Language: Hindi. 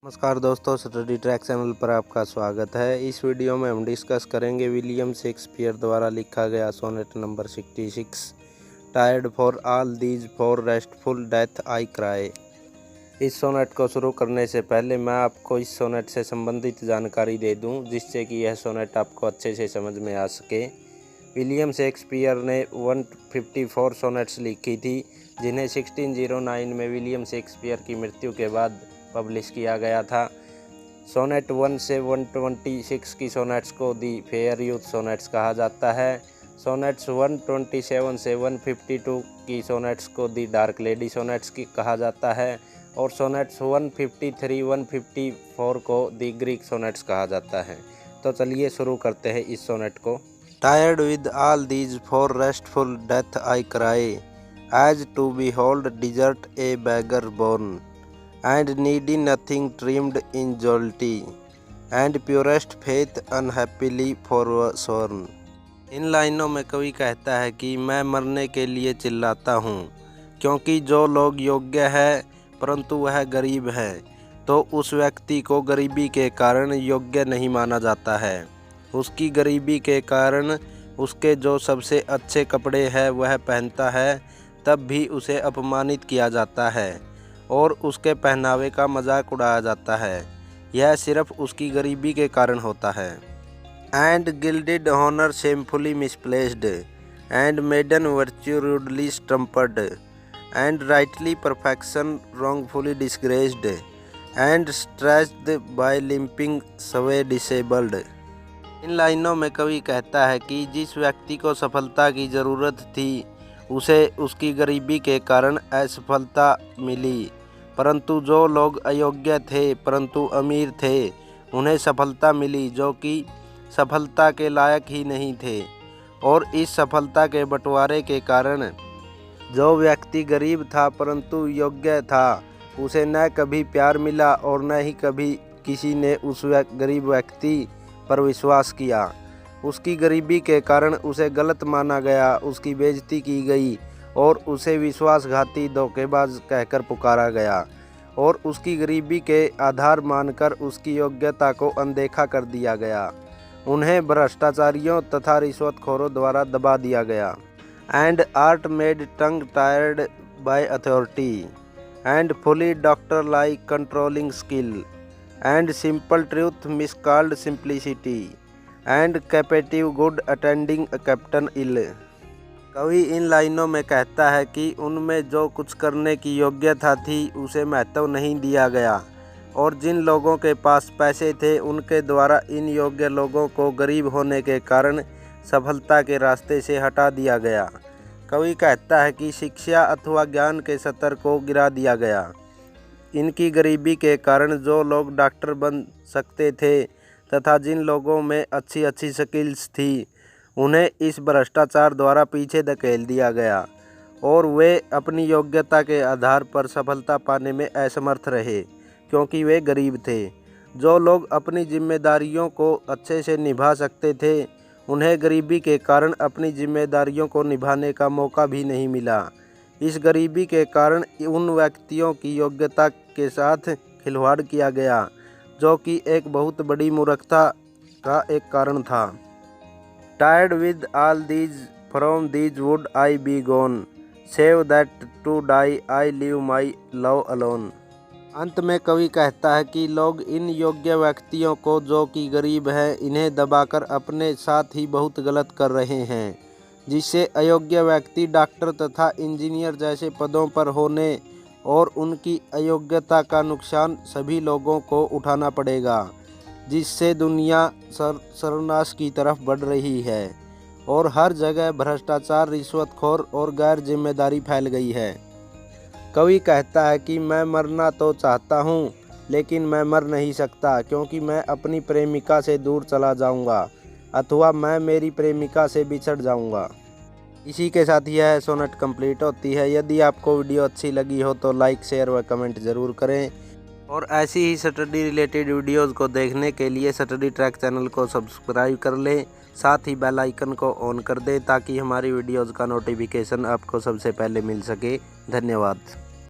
नमस्कार दोस्तों, स्टडी ट्रैक चैनल पर आपका स्वागत है। इस वीडियो में हम डिस्कस करेंगे विलियम शेक्सपियर द्वारा लिखा गया sonnet number 66, tired for all these for restful death I cry. इस सोनेट को शुरू करने से पहले मैं आपको इस सोनेट से संबंधित जानकारी दे दूं, जिससे कि यह सोनेट आपको अच्छे से समझ में आ सके। विलियम शेक्सपियर ने 154 सोनेट्स लिखी थी, जिन्हें 1609 में विलियम शेक्सपियर की मृत्यु के बाद पब्लिश किया गया था। सोनेट 1 से 126 की सोनेट्स को दी फेयर यूथ सोनेट्स कहा जाता है। सोनेट्स 127 से 152 की सोनेट्स को दी डार्क लेडी सोनेट्स की कहा जाता है और सोनेट्स 153 154 को दी ग्रीक सोनेट्स कहा जाता है। तो चलिए शुरू करते हैं इस सोनेट को। Tired with all these for restful death I cry, as to behold desert a beggar born, and needy nothing trimmed in jollity, and purest faith unhappily forsworn। इन लाइनों में कवि कहता है कि मैं मरने के लिए चिल्लाता हूँ, क्योंकि जो लोग योग्य है परंतु वह गरीब है, तो उस व्यक्ति को गरीबी के कारण योग्य नहीं माना जाता है। उसकी गरीबी के कारण उसके जो सबसे अच्छे कपड़े हैं वह पहनता है, तब भी उसे अपमानित किया जाता है और उसके पहनावे का मजाक उड़ाया जाता है। यह सिर्फ उसकी गरीबी के कारण होता है। And gilded honour shamefully misplaced, and maiden virtue rudely strumpeted, and rightly perfection wrongfully disgraced, and stretched by limping sway disabled. इन लाइनों में कवि कहता है कि जिस व्यक्ति को सफलता की ज़रूरत थी उसे उसकी गरीबी के कारण असफलता मिली, परंतु जो लोग अयोग्य थे परंतु अमीर थे उन्हें सफलता मिली, जो कि सफलता के लायक ही नहीं थे। और इस सफलता के बंटवारे के कारण जो व्यक्ति गरीब था परंतु योग्य था, उसे न कभी प्यार मिला और न ही कभी किसी ने उस गरीब व्यक्ति पर विश्वास किया। उसकी गरीबी के कारण उसे गलत माना गया, उसकी बेइज्जती की गई और उसे विश्वासघाती धोखेबाज कहकर पुकारा गया और उसकी गरीबी के आधार मानकर उसकी योग्यता को अनदेखा कर दिया गया। उन्हें भ्रष्टाचारियों तथा रिश्वतखोरों द्वारा दबा दिया गया। And art made tongue tired by authority, and folly doctor like controlling skill, and simple truth miscalled simplicity, and captive good attending a captain ill. कवि इन लाइनों में कहता है कि उनमें जो कुछ करने की योग्यता थी उसे महत्व नहीं दिया गया और जिन लोगों के पास पैसे थे उनके द्वारा इन योग्य लोगों को गरीब होने के कारण सफलता के रास्ते से हटा दिया गया। कवि कहता है कि शिक्षा अथवा ज्ञान के स्तर को गिरा दिया गया। इनकी गरीबी के कारण जो लोग डॉक्टर बन सकते थे तथा जिन लोगों में अच्छी अच्छी स्किल्स थी उन्हें इस भ्रष्टाचार द्वारा पीछे धकेल दिया गया और वे अपनी योग्यता के आधार पर सफलता पाने में असमर्थ रहे, क्योंकि वे गरीब थे। जो लोग अपनी जिम्मेदारियों को अच्छे से निभा सकते थे उन्हें गरीबी के कारण अपनी जिम्मेदारियों को निभाने का मौका भी नहीं मिला। इस गरीबी के कारण उन व्यक्तियों की योग्यता के साथ खिलवाड़ किया गया, जो कि एक बहुत बड़ी मूर्खता का एक कारण था। Tired with all these from these would I be gone, save that to die I leave my love alone. अंत में कवि कहता है कि लोग इन योग्य व्यक्तियों को, जो कि गरीब हैं, इन्हें दबाकर अपने साथ ही बहुत गलत कर रहे हैं, जिससे अयोग्य व्यक्ति डॉक्टर तथा इंजीनियर जैसे पदों पर होने और उनकी अयोग्यता का नुकसान सभी लोगों को उठाना पड़ेगा, जिससे दुनिया सर्वनाश की तरफ बढ़ रही है और हर जगह भ्रष्टाचार, रिश्वतखोर और गैर जिम्मेदारी फैल गई है। कवि कहता है कि मैं मरना तो चाहता हूँ लेकिन मैं मर नहीं सकता, क्योंकि मैं अपनी प्रेमिका से दूर चला जाऊँगा अथवा मैं मेरी प्रेमिका से बिछड़ जाऊँगा। इसी के साथ यह सोनेट कंप्लीट होती है। यदि आपको वीडियो अच्छी लगी हो तो लाइक, शेयर व कमेंट ज़रूर करें और ऐसी ही स्टडी रिलेटेड वीडियोज़ को देखने के लिए स्टडी ट्रैक चैनल को सब्सक्राइब कर लें, साथ ही बेल आइकन को ऑन कर दें ताकि हमारी वीडियोज़ का नोटिफिकेशन आपको सबसे पहले मिल सके। धन्यवाद।